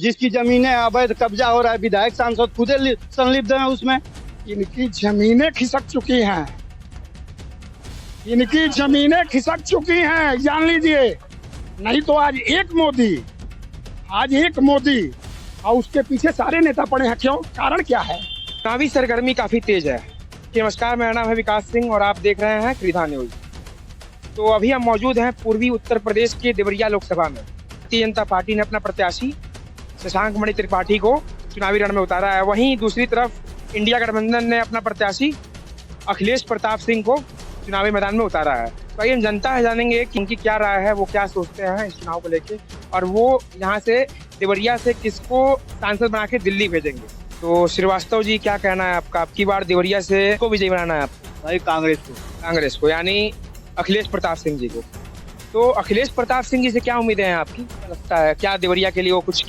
जिसकी जमीनें अवैध कब्जा हो रहा है, विधायक सांसद खुद संलिप्त हैं उसमें। इनकी जमीनें खिसक चुकी हैं, इनकी जमीनें खिसक चुकी हैं, जान लीजिए। नहीं तो आज एक मोदी और उसके पीछे सारे नेता पड़े हैं। क्यों? कारण क्या है? चुनावी सरगर्मी काफी तेज है। नमस्कार, मेरा नाम है विकास सिंह और आप देख रहे हैं कृधा न्यूज। तो अभी हम मौजूद हैं पूर्वी उत्तर प्रदेश के देवरिया लोकसभा में। भारतीय जनता पार्टी ने अपना प्रत्याशी शशांक मणि त्रिपाठी को चुनावी रण में उतारा है। वहीं दूसरी तरफ इंडिया गठबंधन ने अपना प्रत्याशी अखिलेश प्रताप सिंह को चुनावी मैदान में उतारा है। तो आइए हम जनता है जानेंगे कि उनकी क्या राय है, वो क्या सोचते हैं इस चुनाव को लेके, और वो यहाँ से देवरिया से किसको सांसद बना के दिल्ली भेजेंगे। तो श्रीवास्तव जी, क्या कहना है आपका? आपकी बार देवरिया से को विजयी बनाना है आपको? भाई कांग्रेस को, यानी अखिलेश प्रताप सिंह जी को। तो अखिलेश प्रताप सिंह जी से क्या उम्मीदें हैं आपकी? लगता है क्या देवरिया के लिए वो कुछ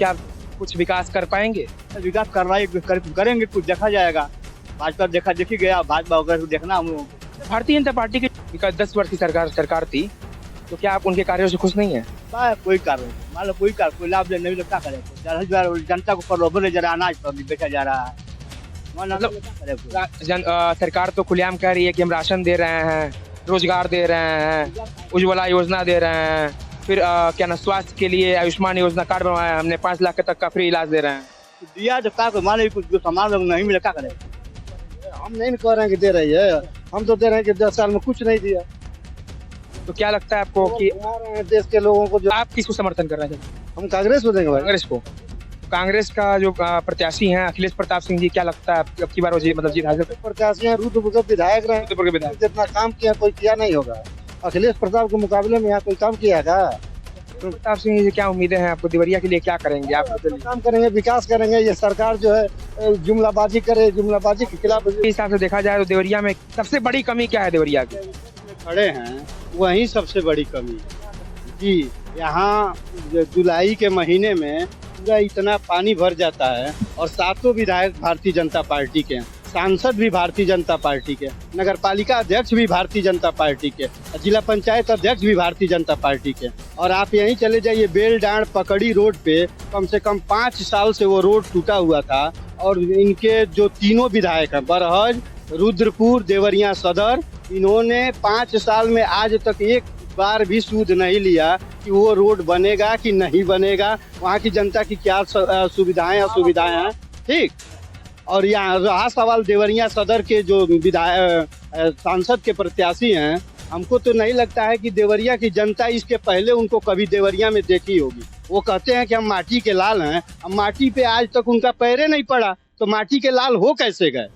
विकास कर पाएंगे? विकास करेंगे, कुछ देखा जाएगा। भाजपा देखी गया, भाजपा वगैरह देखना हम लोगों को। भारतीय जनता पार्टी की 10 वर्ष की सरकार थी, तो क्या आप उनके कार्यों से खुश नहीं है? कोई कार्य मान लो, कोई लाभ नहीं लगता करे। जनता को प्रलोभन जरा अनाज पर बेचा जा रहा है। मतलब सरकार तो खुलेआम कह रही है कि हम राशन दे रहे हैं, रोजगार दे रहे हैं, उज्ज्वला योजना दे रहे हैं, फिर क्या ना स्वास्थ्य के लिए आयुष्मान योजना कार्ड बनवाया हमने, 5 लाख तक का फ्री इलाज दे रहे हैं। दिया जो का मान कुछ जो सामान लोग नहीं मिला, क्या करे? हम नहीं कह रहे हैं कि दे रही है, हम तो दे रहे हैं कि 10 साल में कुछ नहीं दिया। तो क्या लगता है आपको कि देश के लोगों को जो आप किसको समर्थन कर रहे हैं? हम कांग्रेस को देंगे भाई। कांग्रेस को। कांग्रेस का जो प्रत्याशी हैं अखिलेश प्रताप सिंह जी, क्या लगता है अब की बार जीत हासिल? प्रत्याशी हैं, रुद्रपुर विधायक रहे, जितना काम किया कोई किया नहीं होगा। अखिलेश प्रताप के मुकाबले में यहाँ कोई काम किया था? प्रताप सिंह जी से क्या उम्मीदें हैं आपको? देवरिया के लिए क्या करेंगे आप? काम करेंगे, विकास करेंगे। ये सरकार जो है जुमलाबाजी करे, जुमलाबाजी के खिलाफ। इस हिसाब से देखा जाए तो देवरिया में सबसे बड़ी कमी क्या है? देवरिया की खड़े हैं वही सबसे बड़ी कमी जी। यहाँ जुलाई के महीने में पूरा इतना पानी भर जाता है और 7 विधायक भारतीय जनता पार्टी के, सांसद भी भारतीय जनता पार्टी के, नगर पालिका अध्यक्ष भी भारतीय जनता पार्टी के, जिला पंचायत अध्यक्ष भी भारतीय जनता पार्टी के। और आप यहीं चले जाइए, बेलडांड पकड़ी रोड पे कम से कम 5 साल से वो रोड टूटा हुआ था। और इनके जो तीनों विधायक हैं, बरहज, रुद्रपुर, देवरिया सदर, इन्होंने 5 साल में आज तक एक बार भी सूद नहीं लिया कि वो रोड बनेगा कि नहीं बनेगा, वहाँ की जनता की क्या सुविधाएं असुविधाएं हैं। ठीक। और यहाँ रहा सवाल देवरिया सदर के जो विधायक सांसद के प्रत्याशी हैं, हमको तो नहीं लगता है कि देवरिया की जनता इसके पहले उनको कभी देवरिया में देखी होगी। वो कहते हैं कि हम माटी के लाल हैं, हम माटी पे आज तक उनका पैरे नहीं पड़ा, तो माटी के लाल हो कैसे गए?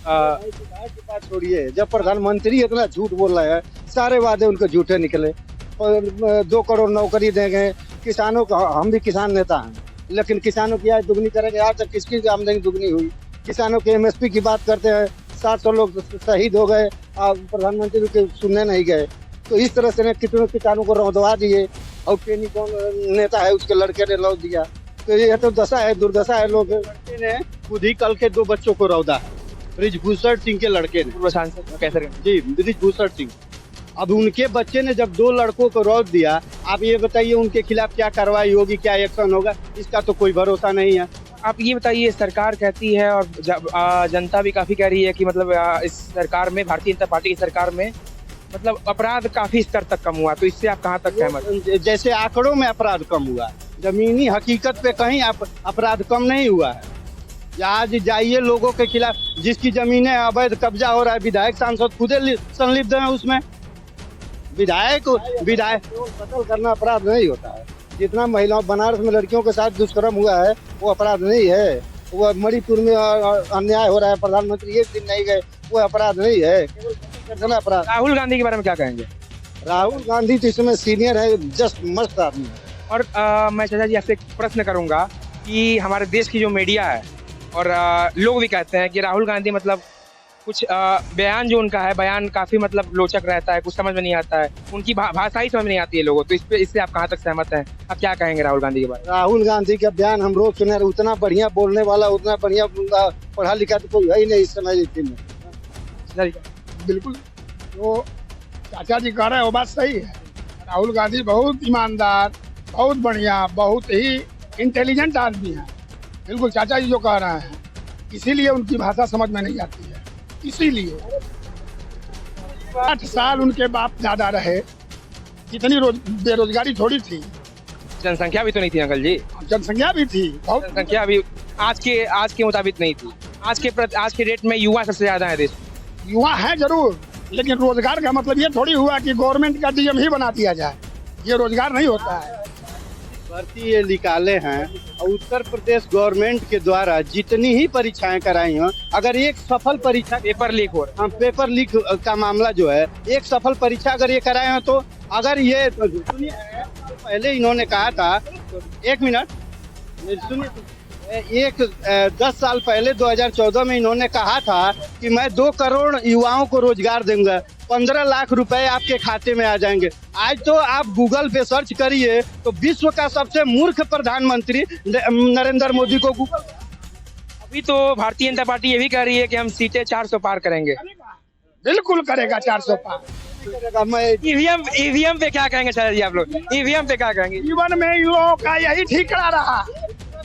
बात छोड़िए, जब प्रधानमंत्री इतना झूठ बोल रहे हैं, सारे वादे उनके झूठे निकले। 2 करोड़ नौकरी देंगे किसानों को। हम भी किसान नेता हैं, लेकिन किसानों की आय दुगनी करेंगे। आज तक किसकी आमदनी दुगनी हुई? किसानों के MSP की बात करते हैं, 700 लोग शहीद हो गए, प्रधानमंत्री के सुनने नहीं गए। तो इस तरह से कितने किसानों को रौदवा दिए, और केनी कौन नेता है उसके लड़के ने लौट दिया। तो ये तो दशा है, दुर्दशा है। लोग ने खुद ही कल के 2 बच्चों को रौदा है, बृजभूषण सिंह के लड़के ने, सांसद कैसे जी बृजभूषण सिंह। अब उनके बच्चे ने जब 2 लड़कों को रौद दिया, आप ये बताइए उनके खिलाफ क्या कार्रवाई होगी, क्या एक्शन होगा? इसका तो कोई भरोसा नहीं है। आप ये बताइए, सरकार कहती है और जनता भी काफी कह रही है कि मतलब इस सरकार में, भारतीय जनता पार्टी की सरकार में, मतलब अपराध काफी स्तर तक कम हुआ। तो इससे आप कहाँ तक सहमत? जैसे आंकड़ों में अपराध कम हुआ, जमीनी हकीकत पे कहीं अपराध कम नहीं हुआ है। आज जाइए लोगों के खिलाफ, जिसकी जमीनें अवैध कब्जा हो रहा है, विधायक सांसद खुद संलिप्त हैं उसमें। विधायक कत्ल करना अपराध नहीं होता है। जितना महिलाओं, बनारस में लड़कियों के साथ दुष्कर्म हुआ है वो अपराध नहीं है। वो मणिपुर में अन्याय हो रहा है, प्रधानमंत्री एक दिन नहीं गए, वो अपराध नहीं है। अपराध। राहुल गांधी के बारे में क्या कहेंगे? राहुल गांधी तो इसमें सीनियर है, जस्ट मस्त आदमी है। और मैं चाचा जी आपसे एक प्रश्न करूंगा कि हमारे देश की जो मीडिया है और लोग भी कहते हैं कि राहुल गांधी मतलब कुछ बयान जो उनका है, बयान काफी मतलब लोचक रहता है, कुछ समझ में नहीं आता है, उनकी भाषा ही समझ में नहीं आती है लोगों। तो इससे आप कहाँ तक सहमत हैं? आप क्या कहेंगे राहुल गांधी के बारे में? राहुल गांधी का बयान हम रोज सुने, उतना बढ़िया बोलने वाला, उतना बढ़िया पढ़ा लिखा तो कोई है ही नहीं इस समय में। बिल्कुल, तो चाचा जी कह रहे हैं वो बात सही है। राहुल गांधी बहुत ईमानदार, बहुत बढ़िया, बहुत ही इंटेलिजेंट आदमी है, बिल्कुल चाचा जी जो कह रहे हैं, इसीलिए उनकी भाषा समझ में नहीं आती है। इसीलिए 8 साल उनके बाप दादा रहे, इतनी बेरोजगारी थोड़ी थी, जनसंख्या भी तो नहीं थी अंकल जी, जनसंख्या भी थी बहुत। जनसंख्या भी आज के मुताबिक नहीं थी। आज के रेट में युवा सबसे ज्यादा है देश में। युवा है जरूर, लेकिन रोजगार का मतलब ये थोड़ी हुआ कि गवर्नमेंट का डीएम ही बना दिया जाए, ये रोजगार नहीं होता है। भर्ती ये निकाले हैं और उत्तर प्रदेश गवर्नमेंट के द्वारा जितनी ही परीक्षाएं कराई हो, अगर एक सफल परीक्षा पेपर लीक हो रहा हाँ, पेपर लीक का मामला जो है, एक सफल परीक्षा अगर ये कराए हैं तो अगर ये सुनिए, पहले इन्होंने कहा था, 1 मिनट सुनिए, 10 साल पहले 2014 में इन्होंने कहा था कि मैं 2 करोड़ युवाओं को रोजगार दूंगा, 15 लाख रुपए आपके खाते में आ जाएंगे। आज तो आप गूगल पे सर्च करिए तो विश्व का सबसे मूर्ख प्रधानमंत्री नरेंद्र मोदी को गूगल। अभी तो भारतीय जनता पार्टी ये भी कह रही है कि हम सीटें 400 पार करेंगे। बिल्कुल करेगा 400 पार। ईवीएम पे क्या कहेंगे चाचा जी आप लोग? ईवीएम पे क्या कहेंगे? जीवन में इन लोगों का यही ठिकाना रहा,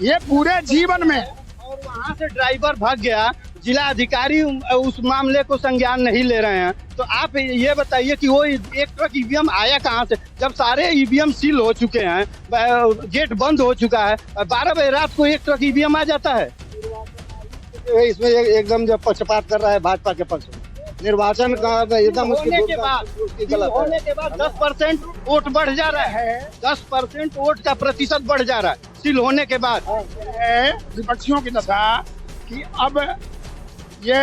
ये पूरे जीवन में। और वहाँ से ड्राइवर भाग गया, जिला अधिकारी उस मामले को संज्ञान नहीं ले रहे हैं। तो आप ये बताइए कि वो एक ट्रक ईवीएम आया कहाँ से, जब सारे ईवीएम सील हो चुके हैं, गेट बंद हो चुका है, 12 बजे रात को एक ट्रक ईवीएम आ जाता है। इसमें एकदम जब पक्षपात कर रहा है भाजपा के पक्ष में, निर्वाचन का एकदम होने के बाद 10% वोट बढ़ जा रहा है, 10% वोट का प्रतिशत बढ़ जा रहा है सील होने के बाद। विपक्षियों की दशा कि अब ये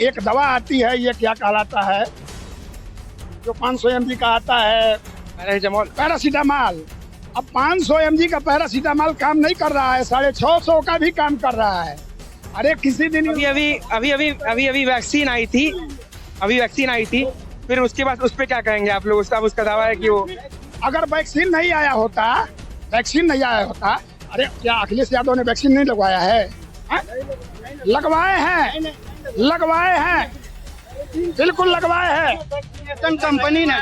एक दवा आती है, ये क्या कहलाता है, जो 500 mg का आता है, पैरासीटामोल। अब 500 mg का पैरासीटामोल काम नहीं कर रहा है, 650 का भी काम कर रहा है। अरे किसी दिन अभी वैक्सीन आई थी, फिर उसके बाद उस पे क्या कहेंगे आप लोग? उसका दावा है कि वो अगर वैक्सीन नहीं आया होता, अरे क्या अखिलेश यादव ने वैक्सीन नहीं लगवाया है? लगवाए हैं, बिल्कुल लगवाए हैं। वैक्सीनेशन कंपनी ने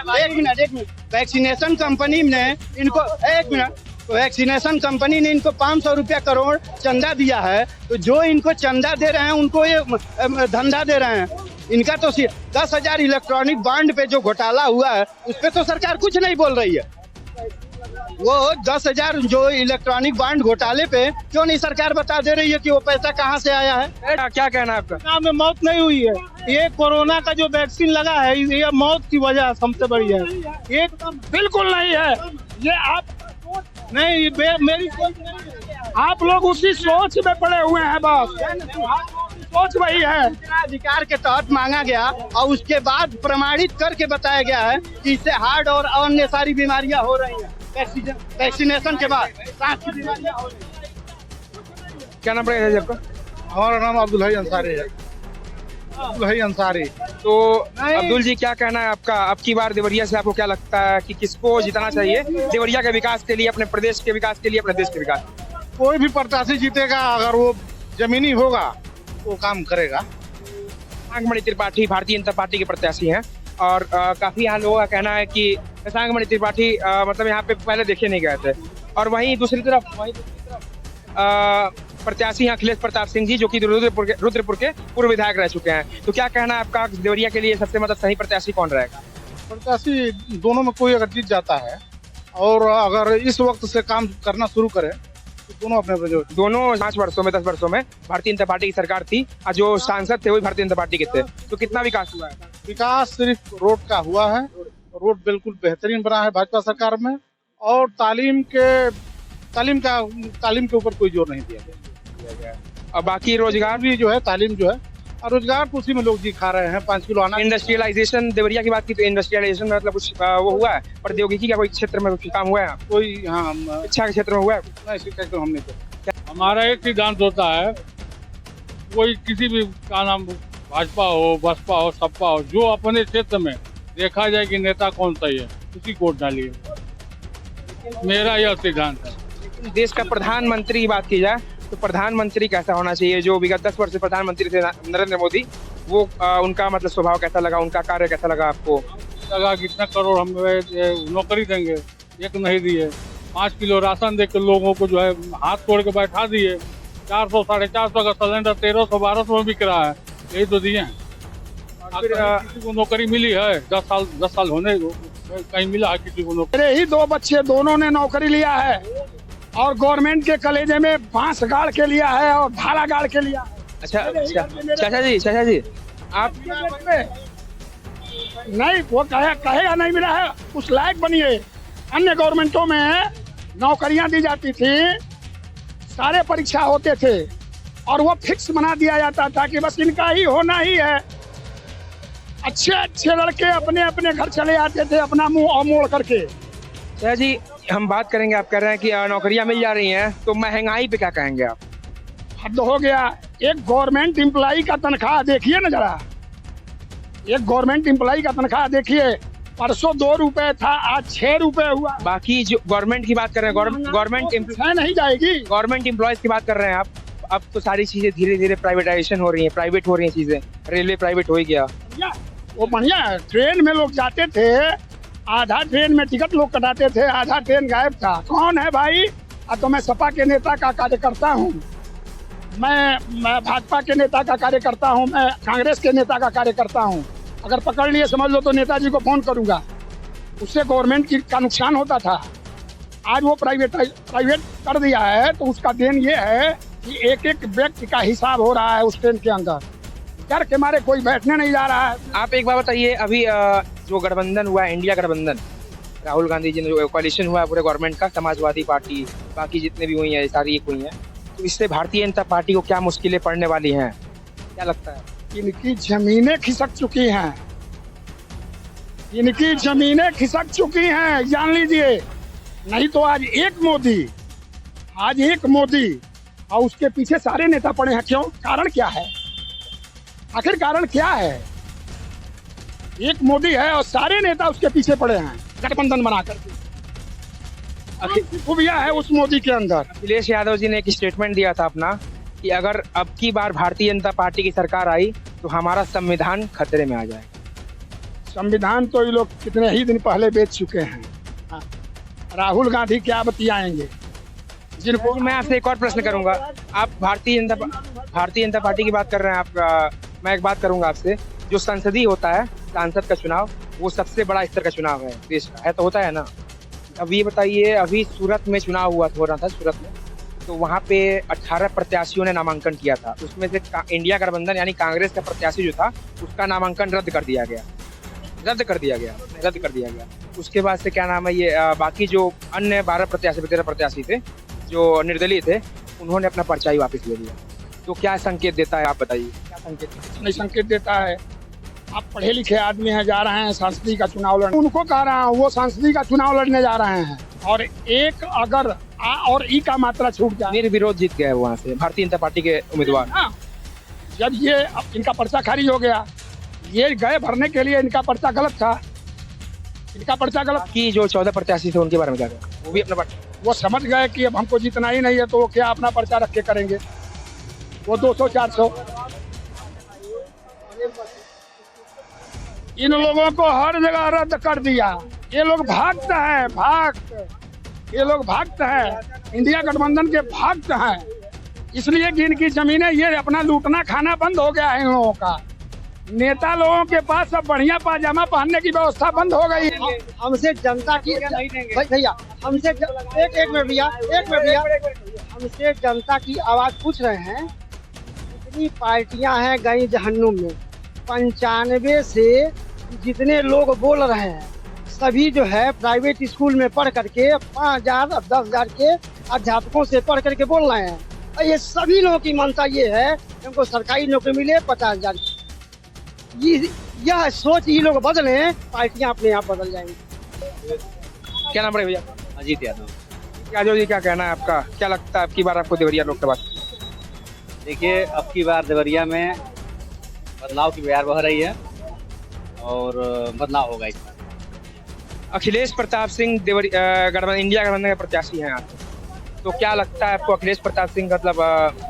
वैक्सीनेशन कंपनी ने इनको 1 मिनट, वैक्सीनेशन कंपनी ने इनको 500 रुपया करोड़ चंदा दिया है। तो जो इनको चंदा दे रहे हैं उनको ये धंधा दे रहे हैं। इनका तो 10,000 इलेक्ट्रॉनिक बॉन्ड पे जो घोटाला हुआ है उस पे तो सरकार कुछ नहीं बोल रही है। वो 10,000 जो इलेक्ट्रॉनिक बॉन्ड घोटाले पे क्यों नहीं सरकार बता दे रही है कि वो पैसा कहाँ से आया है? क्या कहना है आपका? में मौत नहीं हुई है, ये कोरोना का जो वैक्सीन लगा है ये मौत की वजह सबसे बड़ी है। एकदम बिल्कुल नहीं है, ये आप नहीं, मेरी सोच नहीं है। आप लोग उसी सोच में पड़े हुए हैं, बस सोच वही है। अधिकार के तहत मांगा गया और उसके बाद प्रमाणित करके बताया गया है कि इससे हार्ट और अन्य सारी बीमारियां हो रही हैं वैक्सीनेशन के बाद, सांस की बीमारियां हो रही हैं। क्या नाम पड़ेगा आपका? हमारा नाम अब्दुल अंसारी है। तो अब्दुल जी, क्या कहना है आपका? अब की बार देवरिया से आपको क्या लगता है कि किसको जिताना चाहिए देवरिया के विकास के लिए, अपने प्रदेश के विकास के लिए, अपने देश के विकास? कोई भी प्रत्याशी जीतेगा, अगर वो जमीनी होगा वो काम करेगा। शशांक त्रिपाठी भारतीय जनता पार्टी के प्रत्याशी हैं और काफी यहाँ लोगों का कहना है कि शशांक त्रिपाठी मतलब यहाँ पे पहले देखे नहीं गए थे। और वहीं दूसरी तरफ प्रत्याशी अखिलेश प्रताप सिंह जी, जो कि रुद्रपुर के पूर्व विधायक रह चुके हैं। तो क्या कहना है आपका, देवरिया के लिए सबसे मतलब सही प्रत्याशी कौन रहेगा? प्रत्याशी दोनों में कोई अगर जीत जाता है और अगर इस वक्त से काम करना शुरू करे तो दोनों अपने दोनों 5 वर्षों में 10 वर्षों में भारतीय जनता पार्टी की सरकार थी और जो सांसद थे वही भारतीय जनता पार्टी के थे। तो कितना विकास हुआ है? विकास सिर्फ रोड का हुआ है, रोड बिल्कुल बेहतरीन बना है भाजपा सरकार में। और तालीम के ऊपर कोई जोर नहीं दिया गया। और बाकी रोजगार भी जो है, तालीम जो है, और रोजगार तो उसी में लोग जी खा रहे हैं। 5 किलो अनाज। इंडस्ट्रियलाइजेशन, देवरिया की बात की तो इंडस्ट्रियलाइजेशन में मतलब कुछ वो हुआ है? प्रौद्योगिकी का कोई क्षेत्र में कुछ काम हुआ है? कोई शिक्षा के क्षेत्र में हुआ है? नहीं, शिक्षा तो हमने तो। हमारा एक सिद्धांत होता है, कोई किसी भी का नाम भाजपा हो, बसपा हो, सपा हो, जो अपने क्षेत्र में देखा जाए कि नेता कौन सही है उसी को वोट डालिए। मेरा यह सिद्धांत है। देश का प्रधानमंत्री की बात की जाए तो प्रधानमंत्री कैसा होना चाहिए? जो विगत 10 वर्ष से प्रधानमंत्री थे नरेंद्र मोदी, वो उनका मतलब स्वभाव कैसा लगा, उनका कार्य कैसा लगा आपको? लगा कितना करोड़ हम नौकरी देंगे, एक नहीं दिए। 5 किलो राशन दे के लोगों को जो है हाथ तोड़ के बैठा दिए। 400 450 का सिलेंडर 1300 1200 में बिक रहा है, यही तो दिए हैं। फिर किसी को नौकरी मिली है? 10 साल होने कहीं मिला है किसी को नौकरी? मेरे ही 2 बच्चे, दोनों ने नौकरी लिया है और गवर्नमेंट के कलेजे में बांस गाड़ के लिया है और ढाला गाड़ के लिया है। अच्छा चाचा जी आप नहीं, वो कहेगा नहीं मिला है, उस लायक बनिए। अन्य गवर्नमेंटों में नौकरियां दी जाती थी, सारे परीक्षा होते थे और वो फिक्स बना दिया जाता था कि बस इनका ही होना ही है। अच्छे लड़के अपने अपने घर चले आते थे अपना मुंह मोड़ करके। चाचा जी हम बात करेंगे, आप कह रहे हैं कि नौकरियां मिल जा रही हैं, तो महंगाई पे क्या कहेंगे आप? हद हो गया। एक गवर्नमेंट एम्प्लॉई का तनख्वाह देखिए ना जरा, एक गवर्नमेंट एम्प्लॉई का तनख्वाह देखिए, परसों 2 रुपए था, आज 6 रुपए हुआ। बाकी जो गवर्नमेंट की बात कर रहे हैं, गवर्नमेंट नहीं जाएगी। गवर्नमेंट एम्प्लॉयज की बात कर रहे हैं आप। अब तो सारी चीजें धीरे धीरे प्राइवेटाइजेशन हो रही हैं, प्राइवेट हो रही हैं चीजें, रेलवे प्राइवेट हो ही गया। वो बढ़िया है। ट्रेन में लोग जाते थे, आधा ट्रेन में टिकट लोग कटाते थे, आधा ट्रेन गायब था। कौन है भाई? अब तो मैं सपा के नेता का कार्यकर्ता हूँ, मैं भाजपा के नेता का कार्यकर्ता हूँ, मैं कांग्रेस के नेता का कार्यकर्ता हूँ। अगर पकड़ लिए समझ लो तो नेताजी को फोन करूंगा। उससे गवर्नमेंट का नुकसान होता था, आज वो प्राइवेट कर दिया है, तो उसका देन ये है कि एक एक व्यक्ति का हिसाब हो रहा है उस ट्रेन के अंदर। डर के मारे कोई बैठने नहीं जा रहा है। आप एक बात बताइए, अभी जो गठबंधन हुआ है, इंडिया गठबंधन, राहुल गांधी जी ने जो कोalition हुआ है पूरे गवर्नमेंट का, समाजवादी पार्टी बाकी जितने भी हुई हैं सारी एक हुई हैं, तो इससे भारतीय जनता पार्टी को क्या मुश्किलें पड़ने वाली हैं, क्या लगता है? इनकी जमीनें खिसक चुकी हैं, इनकी जमीनें खिसक चुकी हैं, जान लीजिए। नहीं तो आज एक मोदी और उसके पीछे सारे नेता पड़े हैं। क्यों? कारण क्या है? आखिर कारण क्या है? एक मोदी है और सारे नेता उसके पीछे पड़े हैं गठबंधन बना करके। खूबियां है उस मोदी के अंदर। अखिलेश यादव जी ने एक स्टेटमेंट दिया था अपना कि अगर अब की बार भारतीय जनता पार्टी की सरकार आई तो हमारा संविधान खतरे में आ जाएगा। संविधान तो ये लोग कितने ही दिन पहले बेच चुके हैं। हाँ। राहुल गांधी क्या बतियाएंगे? जिनको मैं आपसे एक और प्रश्न करूंगा, आप भारतीय जनता पार्टी की बात कर रहे हैं आप, मैं एक बात करूंगा आपसे, जो संसदीय होता है सांसद का चुनाव, वो सबसे बड़ा स्तर का चुनाव है देश का, है तो होता है ना। अब ये बताइए, अभी सूरत में चुनाव हो रहा था सूरत में, तो वहाँ पे 18 प्रत्याशियों ने नामांकन किया था, उसमें से इंडिया गठबंधन यानी कांग्रेस का प्रत्याशी जो था उसका नामांकन रद्द कर दिया गया। उसके बाद से क्या नाम है ये बाकी जो अन्य 13 प्रत्याशी थे जो निर्दलीय थे, उन्होंने अपना पर्चा ही वापस ले लिया। तो क्या संकेत देता है, आप बताइए क्या संकेत? नहीं संकेत देता है। आप पढ़े लिखे आदमी हैं, जा रहे हैं सांसदीय का चुनाव लड़ने, उनको कह रहा हूँ वो सांसदीय का चुनाव लड़ने जा रहे हैं, और एक अगर आ और ई का मात्रा छूट जाए, निर्विरोध जीत गए वहाँ से भारतीय जनता पार्टी के उम्मीदवार। जब ये इनका पर्चा खारिज हो गया, ये गए भरने के लिए, इनका पर्चा गलत था, कि जो 14 प्रत्याशी थे उनके बारे में क्या कहा? वो भी अपना पर्चा, वो समझ गए कि अब हमको जीतना ही नहीं है, तो वो क्या अपना पर्चा रख के करेंगे, वो 200-400। इन लोगों को हर जगह रद्द कर दिया। ये लोग भक्त हैं, इंडिया गठबंधन के भक्त हैं, इसलिए कि इनकी जमीनें, ये अपना लूटना खाना बंद हो गया है इन लोगों का। नेता लोगों के पास सब बढ़िया पाजामा पहनने की व्यवस्था बंद हो गई। हमसे जनता की भैया हमसे एक मिनट भैया हमसे जनता की आवाज पूछ रहे हैं। कितनी पार्टियां हैं गई जहन्नुम में? 95 से जितने लोग बोल रहे हैं सभी जो है प्राइवेट स्कूल में पढ़ करके 5,000 और 10,000 के अध्यापकों से पढ़ करके बोल रहे हैं, और ये सभी लोगों की मनसा ये है कि हमको सरकारी नौकरी मिले 50,000। यह सोच ये लोग बदले, पार्टियां अपने आप बदल जाएंगी। क्या नाम है भैया? अजीत यादव। यादव जी, क्या कहना है आपका? क्या लगता है अब की बार आपको देवरिया लोकसभा? देखिए, अब की बार देवरिया में बदलाव की बयार बह रही है और बदलाव होगा इस बार। अखिलेश प्रताप सिंह इंडिया गठबंधन के प्रत्याशी हैं यहाँ से, तो क्या लगता है आपको अखिलेश प्रताप सिंह मतलब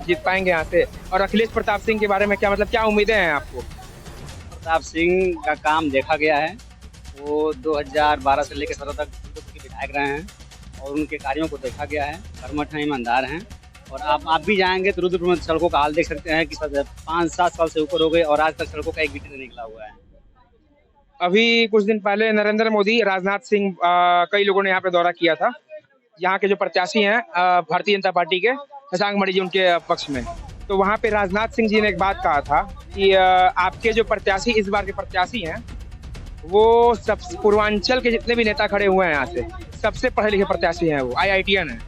जीत पाएंगे यहाँ से? और अखिलेश प्रताप सिंह के बारे में क्या मतलब क्या उम्मीदें हैं आपको? प्रताप सिंह का काम देखा गया है, वो 2012 से लेकर 17 तक विधायक रहे हैं और उनके कार्यों को देखा गया है। कर्मठ हैं, ईमानदार हैं। और आप भी जाएंगे तो रुद्रपुर में सड़कों का हाल देख सकते हैं कि 5-7 साल से ऊपर हो गए और आज तक सड़कों का एक भी नहीं निकला हुआ है। अभी कुछ दिन पहले नरेंद्र मोदी, राजनाथ सिंह, कई लोगों ने यहाँ पे दौरा किया था। यहाँ के जो प्रत्याशी हैं भारतीय जनता पार्टी के, शशांक मणि जी उनके पक्ष में, तो वहाँ पे राजनाथ सिंह जी ने एक बात कहा था कि आपके जो प्रत्याशी इस बार के प्रत्याशी हैं वो सब पूर्वांचल के जितने भी नेता खड़े हुए हैं यहाँ से सबसे पढ़े लिखे प्रत्याशी हैं, वो IITN है,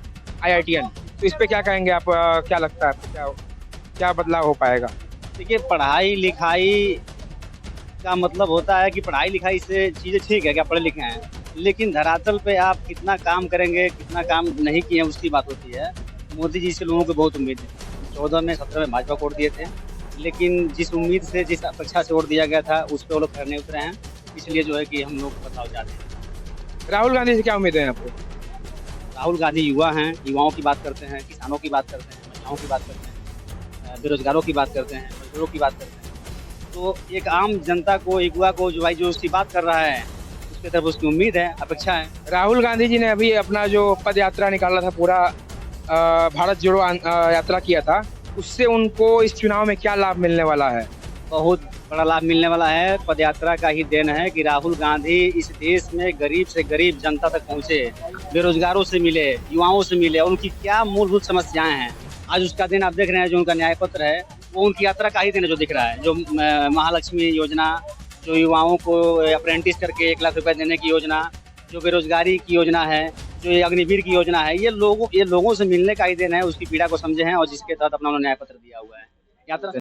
IITN। तो इस पे क्या कहेंगे आप? क्या लगता है आपको, क्या बदलाव हो पाएगा? देखिए, पढ़ाई लिखाई का मतलब होता है कि पढ़ाई लिखाई से चीज़ें ठीक है कि आप पढ़े लिखे हैं, लेकिन धरातल पे आप कितना काम करेंगे, कितना काम नहीं किए हैं, उसकी बात होती है। मोदी जी से लोगों को बहुत उम्मीद है। 14 में 17 में भाजपा को वोट दिए थे, लेकिन जिस उम्मीद से, जिस अपेक्षा से वोट दिया गया था उस पर वो लोग खड़े नहीं उतरे हैं। इसलिए जो है कि हम लोग बदलाव चाहते हैं। राहुल गांधी से क्या उम्मीद है आपको? राहुल गांधी युवा हैं, युवाओं की बात करते हैं, किसानों की बात करते हैं, महिलाओं की बात करते हैं, बेरोजगारों की बात करते हैं, मजदूरों की बात करते हैं। तो एक आम जनता को, युवा को जो भाई जो उसकी बात कर रहा है उसकी तरफ उसकी उम्मीद है, अपेक्षा है। राहुल गांधी जी ने अभी अपना जो पद यात्रा निकाला था, पूरा भारत जोड़ो यात्रा किया था, उससे उनको इस चुनाव में क्या लाभ मिलने वाला है? बहुत बड़ा लाभ मिलने वाला है। पदयात्रा का ही देन है कि राहुल गांधी इस देश में गरीब से गरीब जनता तक पहुंचे, बेरोजगारों से मिले, युवाओं से मिले और उनकी क्या मूलभूत समस्याएं हैं, आज उसका दिन आप देख रहे हैं। जो उनका न्याय पत्र है वो उनकी यात्रा का ही दिन है जो दिख रहा है। जो महालक्ष्मी योजना, जो युवाओं को अप्रेंटिस करके 1 लाख रुपए देने की योजना, जो बेरोजगारी की योजना है, जो ये अग्निवीर की योजना है, ये लोगों से मिलने का ही दिन है। उसकी पीड़ा को समझे हैं और जिसके तहत अपना उन्होंने न्याय पत्र दिया हुआ है। यात्रा